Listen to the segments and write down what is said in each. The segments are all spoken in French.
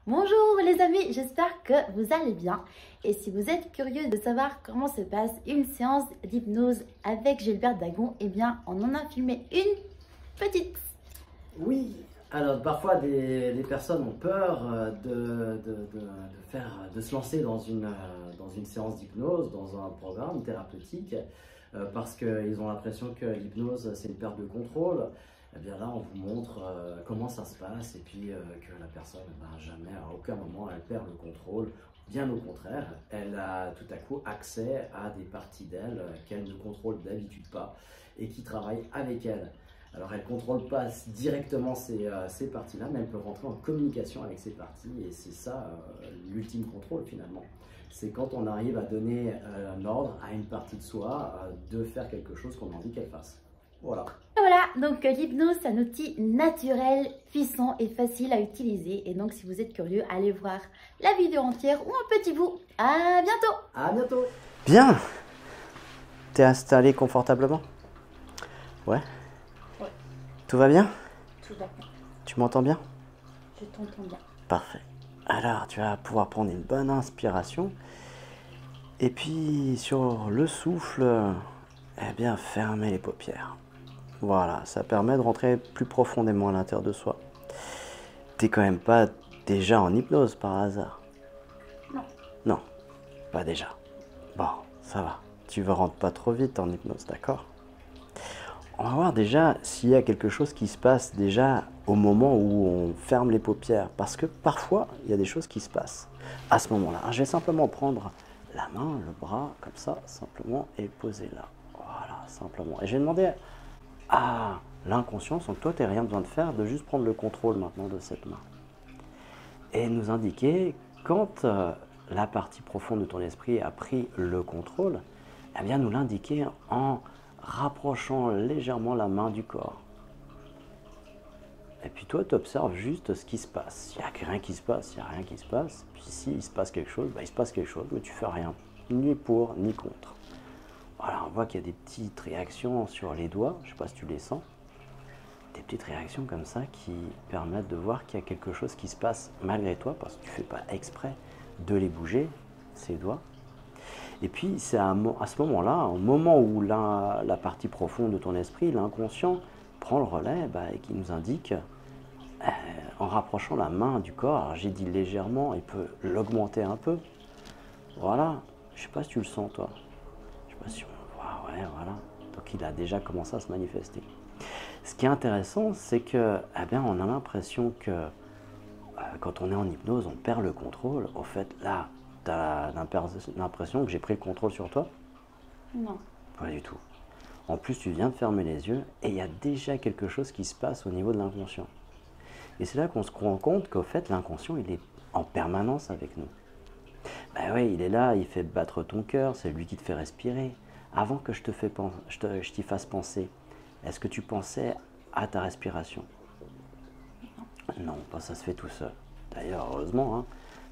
Bonjour les amis, j'espère que vous allez bien. Et si vous êtes curieux de savoir comment se passe une séance d'hypnose avec Gilberte Dagon, eh bien on en a filmé une petite. Oui, alors parfois des personnes ont peur de se lancer dans une séance d'hypnose, dans un programme thérapeutique, parce qu'ils ont l'impression que l'hypnose c'est une perte de contrôle. Eh bien là, on vous montre comment ça se passe et puis que la personne, jamais, à aucun moment, elle perd le contrôle. Bien au contraire, elle a tout à coup accès à des parties d'elle qu'elle ne contrôle d'habitude pas et qui travaillent avec elle. Alors elle ne contrôle pas directement ces parties-là, mais elle peut rentrer en communication avec ces parties et c'est ça l'ultime contrôle finalement. C'est quand on arrive à donner un ordre à une partie de soi de faire quelque chose qu'on a envie qu'elle fasse. Voilà. Voilà, donc l'hypnose c'est un outil naturel, puissant et facile à utiliser. Et donc si vous êtes curieux, allez voir la vidéo entière ou un petit bout. À bientôt. À bientôt. Bien. T'es installé confortablement? Ouais. Ouais. Tout va bien? Tout va bien. Tu m'entends bien? Je t'entends bien. Parfait. Alors, tu vas pouvoir prendre une bonne inspiration. Et puis, sur le souffle, eh bien, fermer les paupières. Voilà, ça permet de rentrer plus profondément à l'intérieur de soi. T'es quand même pas déjà en hypnose par hasard? Non. Non, pas déjà. Bon, ça va. Tu ne rentres pas trop vite en hypnose, d'accord? On va voir déjà s'il y a quelque chose qui se passe déjà au moment où on ferme les paupières. Parce que parfois, il y a des choses qui se passent à ce moment-là. Je vais simplement prendre la main, le bras, comme ça, simplement, et le poser là. Voilà, simplement. Et je vais demander à l'inconscient, sans que toi, tu n'aies rien besoin de faire, de juste prendre le contrôle maintenant de cette main. Et nous indiquer quand la partie profonde de ton esprit a pris le contrôle, eh bien nous l'indiquer en rapprochant légèrement la main du corps. Et puis toi, tu observes juste ce qui se passe. S'il n'y a rien qui se passe, il n'y a rien qui se passe. Puis s'il se passe quelque chose, il se passe quelque chose, mais tu fais rien, ni pour, ni contre. Voilà, on voit qu'il y a des petites réactions sur les doigts, je ne sais pas si tu les sens. Des petites réactions comme ça qui permettent de voir qu'il y a quelque chose qui se passe malgré toi, parce que tu ne fais pas exprès de les bouger, ces doigts. Et puis c'est à ce moment-là, au moment où la partie profonde de ton esprit, l'inconscient, prend le relais et qui nous indique, en rapprochant la main du corps, alors j'ai dit légèrement, il peut l'augmenter un peu. Voilà, je ne sais pas si tu le sens toi. Je ne sais pas si on voit, ouais, voilà. Donc il a déjà commencé à se manifester. Ce qui est intéressant, c'est que, on a l'impression que quand on est en hypnose, on perd le contrôle. Au fait, là, tu as l'impression que j'ai pris le contrôle sur toi? Non. Pas du tout. En plus, tu viens de fermer les yeux et il y a déjà quelque chose qui se passe au niveau de l'inconscient. Et c'est là qu'on se rend compte qu'au fait, l'inconscient, il est en permanence avec nous. Ben oui, il est là, il fait battre ton cœur, c'est lui qui te fait respirer. Avant que je t'y fasse penser, est-ce que tu pensais à ta respiration? Non, ça se fait tout seul. D'ailleurs, heureusement, hein,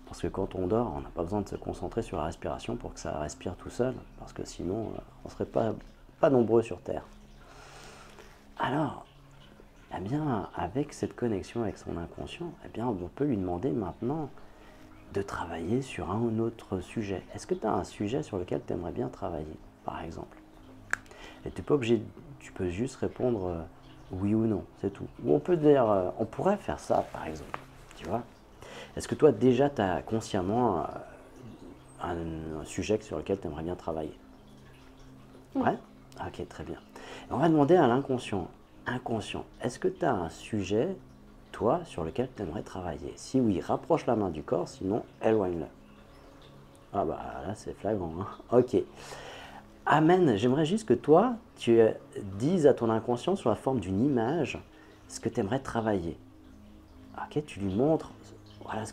parce que quand on dort, on n'a pas besoin de se concentrer sur la respiration pour que ça respire tout seul, parce que sinon, on ne serait pas nombreux sur Terre. Alors, avec cette connexion avec son inconscient, on peut lui demander maintenant de travailler sur un ou autre sujet. Est-ce que tu as un sujet sur lequel tu aimerais bien travailler, par exemple? Et tu n'es pas obligé, tu peux juste répondre oui ou non, c'est tout. Ou on peut dire, on pourrait faire ça, par exemple, tu vois. Est-ce que toi, déjà, tu as consciemment un sujet sur lequel tu aimerais bien travailler? Ouais? Ok, très bien. Et on va demander à l'inconscient. Inconscient, est-ce que tu as un sujet, toi, sur lequel tu aimerais travailler? Si oui, rapproche la main du corps, sinon, éloigne-le. Ah bah là, c'est flagrant. Hein. Ok. Amen. J'aimerais juste que toi, tu dises à ton inconscient sous la forme d'une image ce que tu aimerais travailler. Ok, tu lui montres voilà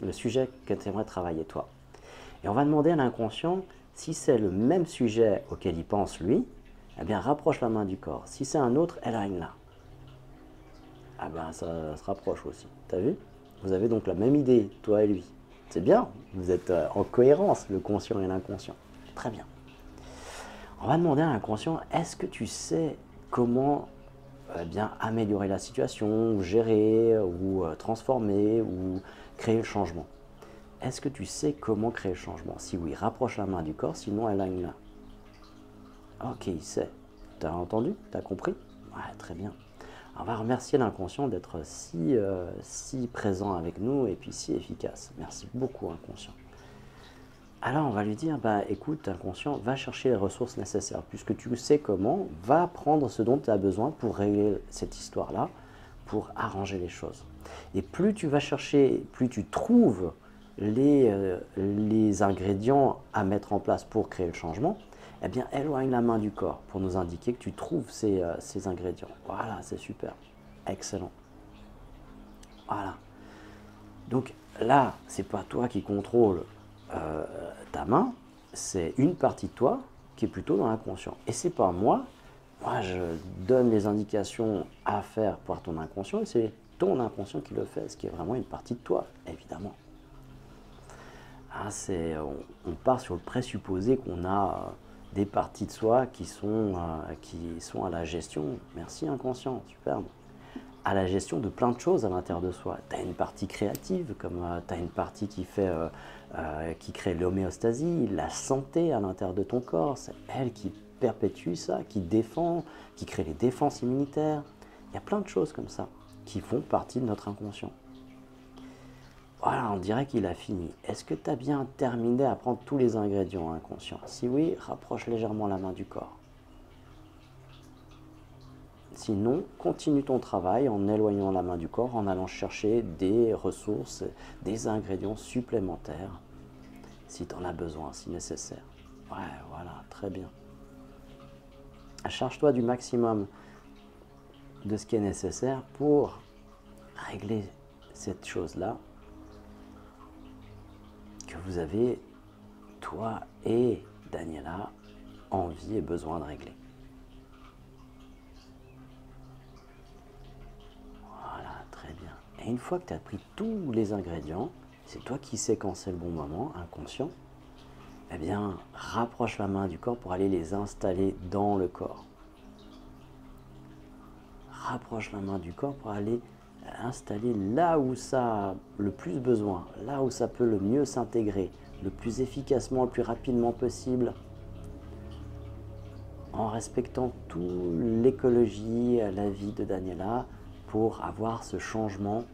le sujet que tu aimerais travailler toi. Et on va demander à l'inconscient si c'est le même sujet auquel il pense lui, rapproche la main du corps. Si c'est un autre, éloigne-la. Ça se rapproche aussi. T'as vu? Vous avez donc la même idée, toi et lui. C'est bien, vous êtes en cohérence, le conscient et l'inconscient. Très bien. On va demander à l'inconscient, est-ce que tu sais comment bien améliorer la situation, ou gérer, ou transformer, ou créer le changement. Est-ce que tu sais comment créer le changement? Si oui, rapproche la main du corps, sinon éloigne là. Ok, il sait. Tu as entendu? Tu as compris? Ouais, très bien. On va remercier l'inconscient d'être si présent avec nous et puis si efficace. Merci beaucoup, inconscient. Alors, on va lui dire, bah, écoute, inconscient, va chercher les ressources nécessaires. Puisque tu sais comment, va prendre ce dont tu as besoin pour régler cette histoire-là, pour arranger les choses. Et plus tu vas chercher, plus tu trouves les ingrédients à mettre en place pour créer le changement, eh bien, éloigne la main du corps pour nous indiquer que tu trouves ces ingrédients. Voilà, c'est super. Excellent. Voilà. Donc là, c'est pas toi qui contrôle ta main, c'est une partie de toi qui est plutôt dans l'inconscient. Et c'est pas moi. Moi, je donne les indications à faire par ton inconscient et c'est ton inconscient qui le fait, ce qui est vraiment une partie de toi, évidemment. Ah, on part sur le présupposé qu'on a des parties de soi qui sont à la gestion, merci inconscient, superbe, à la gestion de plein de choses à l'intérieur de soi. Tu as une partie créative, comme tu as une partie qui crée l'homéostasie, la santé à l'intérieur de ton corps, c'est elle qui perpétue ça, qui défend, qui crée les défenses immunitaires. Il y a plein de choses comme ça qui font partie de notre inconscient. Voilà, on dirait qu'il a fini. Est-ce que tu as bien terminé à prendre tous les ingrédients inconscients? Si oui, rapproche légèrement la main du corps. Sinon, continue ton travail en éloignant la main du corps, en allant chercher des ressources, des ingrédients supplémentaires, si tu en as besoin, si nécessaire. Ouais, voilà, très bien. Charge-toi du maximum de ce qui est nécessaire pour régler cette chose-là que vous avez, toi et Daniela, envie et besoin de régler. Voilà, très bien. Et une fois que tu as pris tous les ingrédients, c'est toi qui sais quand c'est le bon moment, inconscient, eh bien, rapproche la main du corps pour aller les installer dans le corps. Rapproche la main du corps pour aller installer là où ça a le plus besoin, là où ça peut le mieux s'intégrer, le plus efficacement, le plus rapidement possible, en respectant toute l'écologie, la vie de Daniela, pour avoir ce changement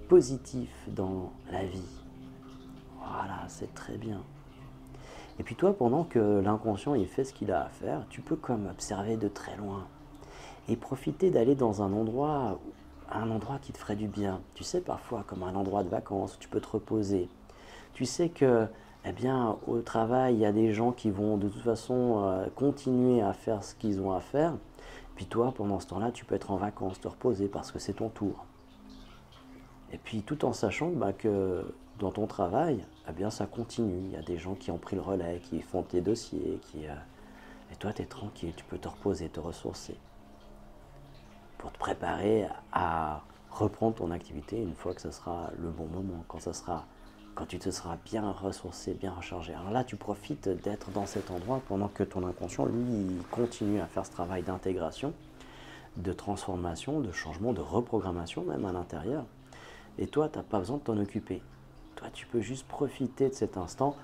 positif dans la vie. Voilà, c'est très bien. Et puis toi, pendant que l'inconscient il fait ce qu'il a à faire, tu peux comme observer de très loin et profiter d'aller dans un endroit qui te ferait du bien. Tu sais, parfois comme un endroit de vacances où tu peux te reposer. Tu sais que, eh bien, au travail, il y a des gens qui vont de toute façon continuer à faire ce qu'ils ont à faire. Puis toi, pendant ce temps-là, tu peux être en vacances, te reposer parce que c'est ton tour. Et puis tout en sachant que dans ton travail, eh bien, ça continue. Il y a des gens qui ont pris le relais, qui font tes dossiers, et toi, tu es tranquille, tu peux te reposer, te ressourcer pour te préparer à reprendre ton activité une fois que ce sera le bon moment, quand tu te seras bien ressourcé, bien rechargé. Alors là, tu profites d'être dans cet endroit pendant que ton inconscient, lui, il continue à faire ce travail d'intégration, de transformation, de changement, de reprogrammation même à l'intérieur. Et toi, tu n'as pas besoin de t'en occuper. Toi, tu peux juste profiter de cet instant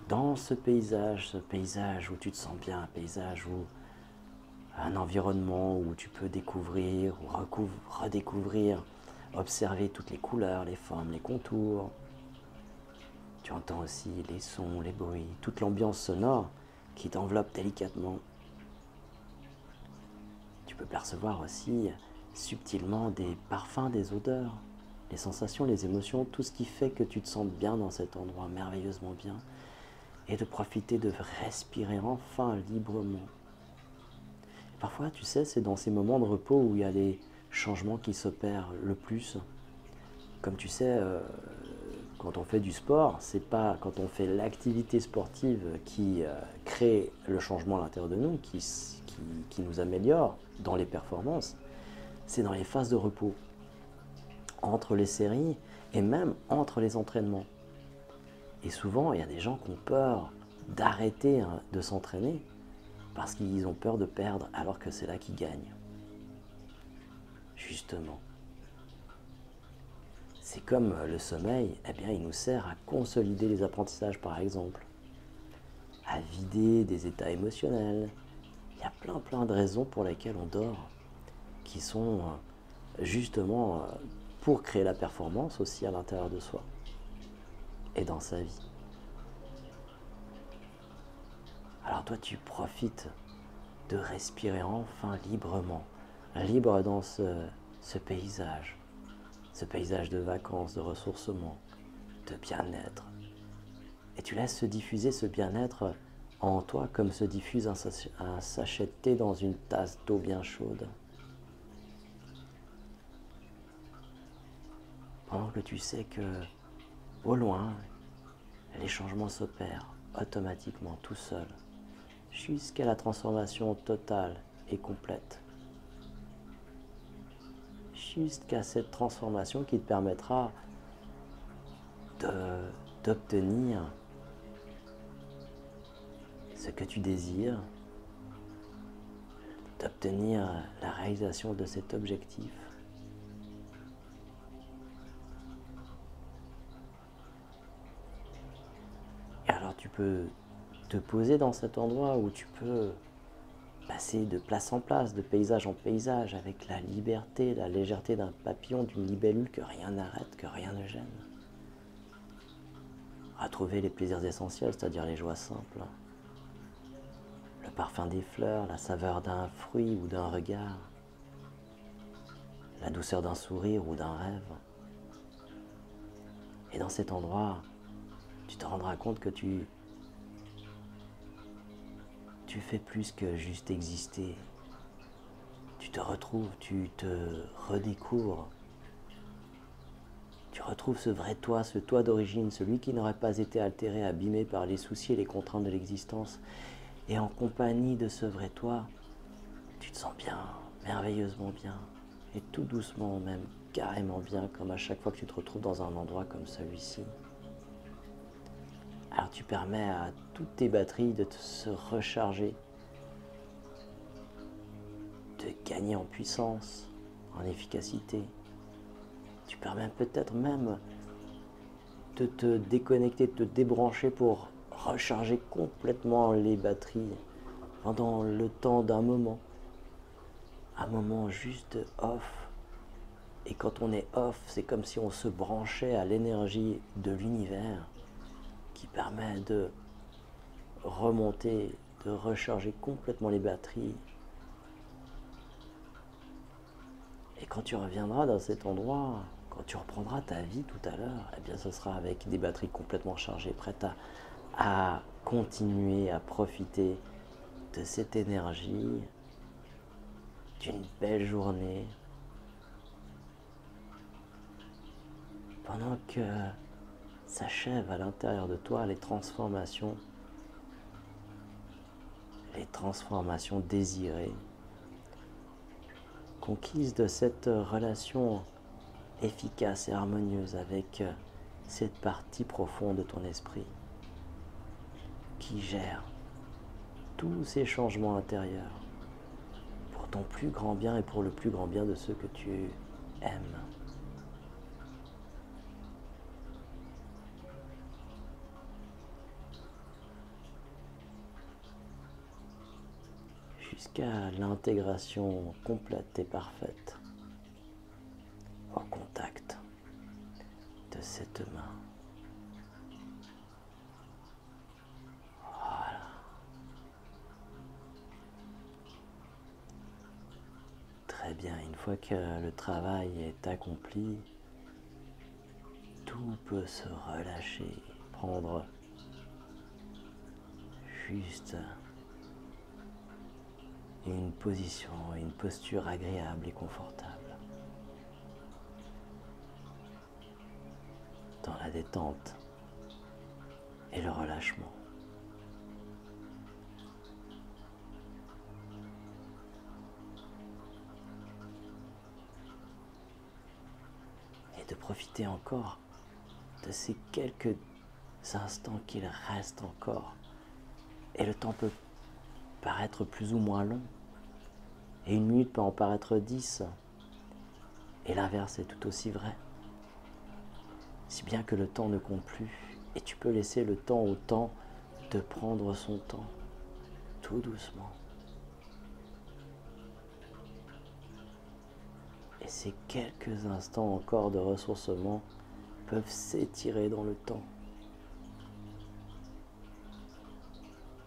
dans ce paysage où tu te sens bien, un paysage où un environnement où tu peux découvrir ou redécouvrir, observer toutes les couleurs, les formes, les contours. Tu entends aussi les sons, les bruits, toute l'ambiance sonore qui t'enveloppe délicatement. Tu peux percevoir aussi subtilement des parfums, des odeurs, les sensations, les émotions, tout ce qui fait que tu te sens bien dans cet endroit, merveilleusement bien, et de profiter de respirer enfin librement. Et parfois, tu sais, c'est dans ces moments de repos où il y a les changements qui s'opèrent le plus. Comme tu sais, quand on fait du sport, c'est pas quand on fait l'activité sportive qui crée le changement à l'intérieur de nous, qui nous améliore dans les performances, c'est dans les phases de repos, entre les séries et même entre les entraînements. Et souvent, il y a des gens qui ont peur d'arrêter de s'entraîner parce qu'ils ont peur de perdre alors que c'est là qu'ils gagnent. Justement. C'est comme le sommeil, eh bien, il nous sert à consolider les apprentissages par exemple, à vider des états émotionnels. Il y a plein de raisons pour lesquelles on dort, qui sont justement pour créer la performance aussi à l'intérieur de soi et dans sa vie. Alors toi, tu profites de respirer enfin librement, libre dans ce paysage de vacances, de ressourcement, de bien-être. Et tu laisses se diffuser ce bien-être en toi comme se diffuse un sachet de thé dans une tasse d'eau bien chaude. Pendant que tu sais que, au loin, les changements s'opèrent automatiquement tout seuls, jusqu'à la transformation totale et complète. Jusqu'à cette transformation qui te permettra d'obtenir ce que tu désires, d'obtenir la réalisation de cet objectif. Et alors tu peux te poser dans cet endroit où tu peux passer de place en place, de paysage en paysage, avec la liberté, la légèreté d'un papillon, d'une libellule que rien n'arrête, que rien ne gêne. À trouver les plaisirs essentiels, c'est-à-dire les joies simples. Le parfum des fleurs, la saveur d'un fruit ou d'un regard, la douceur d'un sourire ou d'un rêve. Et dans cet endroit, tu te rendras compte que tu fais plus que juste exister. Tu te retrouves, tu te redécouvres. Tu retrouves ce vrai toi, ce toi d'origine, celui qui n'aurait pas été altéré, abîmé par les soucis et les contraintes de l'existence. Et en compagnie de ce vrai toi, tu te sens bien, merveilleusement bien, et tout doucement même, carrément bien, comme à chaque fois que tu te retrouves dans un endroit comme celui-ci. Alors tu permets à toutes tes batteries de se recharger, de gagner en puissance, en efficacité. Tu permets peut-être même de te déconnecter, de te débrancher pour recharger complètement les batteries pendant le temps d'un moment. Un moment juste off. Et quand on est off, c'est comme si on se branchait à l'énergie de l'univers qui permet de remonter, de recharger complètement les batteries. Et quand tu reviendras dans cet endroit, quand tu reprendras ta vie tout à l'heure, eh bien ce sera avec des batteries complètement chargées, prêtes à continuer à profiter de cette énergie, d'une belle journée, pendant que s'achèvent à l'intérieur de toi les transformations désirées, conquises de cette relation efficace et harmonieuse avec cette partie profonde de ton esprit qui gère tous ces changements intérieurs pour ton plus grand bien et pour le plus grand bien de ceux que tu aimes. Jusqu'à l'intégration complète et parfaite au contact de cette main. Voilà. Très bien, une fois que le travail est accompli, tout peut se relâcher, prendre juste une position, une posture agréable et confortable. Dans la détente et le relâchement. Et de profiter encore de ces quelques instants qu'il reste encore. Et le temps peut paraître plus ou moins long. Et 1 minute peut en paraître 10. Et l'inverse est tout aussi vrai. Si bien que le temps ne compte plus. Et tu peux laisser le temps au temps de prendre son temps. Tout doucement. Et ces quelques instants encore de ressourcement peuvent s'étirer dans le temps.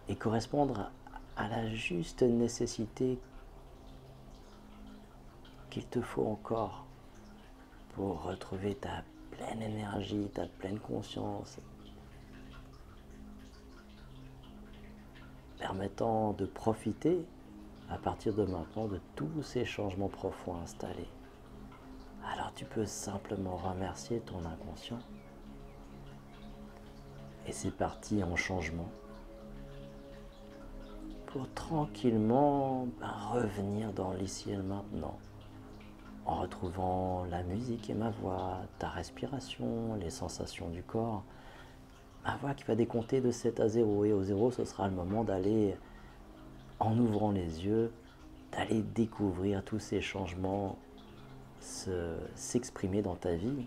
Et correspondre à la juste nécessité qu'il te faut encore pour retrouver ta pleine énergie, ta pleine conscience, permettant de profiter à partir de maintenant de tous ces changements profonds installés. Alors tu peux simplement remercier ton inconscient et c'est parti en changement pour tranquillement revenir dans l'ici et le maintenant en retrouvant la musique et ma voix, ta respiration, les sensations du corps, ma voix qui va décompter de 7 à 0 et au 0 ce sera le moment d'aller, en ouvrant les yeux, d'aller découvrir tous ces changements s'exprimer dans ta vie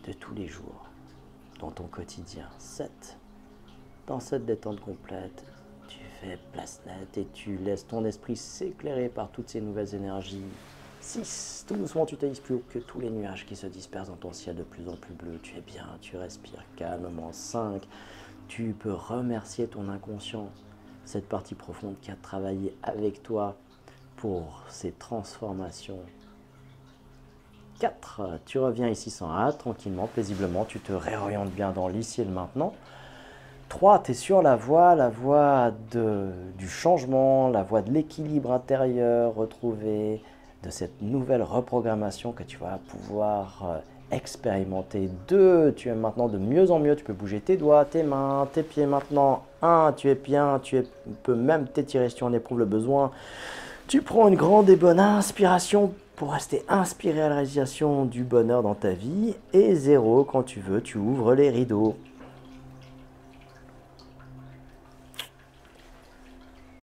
de tous les jours, dans ton quotidien. 7. Dans cette détente complète, tu fais place nette et tu laisses ton esprit s'éclairer par toutes ces nouvelles énergies. 6. Tout doucement, tu t'ailles plus haut que tous les nuages qui se dispersent dans ton ciel de plus en plus bleu. Tu es bien, tu respires calmement. 5. Tu peux remercier ton inconscient, cette partie profonde qui a travaillé avec toi pour ces transformations. 4. Tu reviens ici sans hâte, tranquillement, paisiblement, tu te réorientes bien dans l'ici et le maintenant. 3. Tu es sur la voie du changement, la voie de l'équilibre intérieur retrouvé, de cette nouvelle reprogrammation que tu vas pouvoir expérimenter. 2. Tu es maintenant de mieux en mieux, tu peux bouger tes doigts, tes mains, tes pieds maintenant. 1. Tu es bien, peux même t'étirer si tu en éprouves le besoin. Tu prends une grande et bonne inspiration pour rester inspiré à la réalisation du bonheur dans ta vie. Et 0, quand tu veux, tu ouvres les rideaux.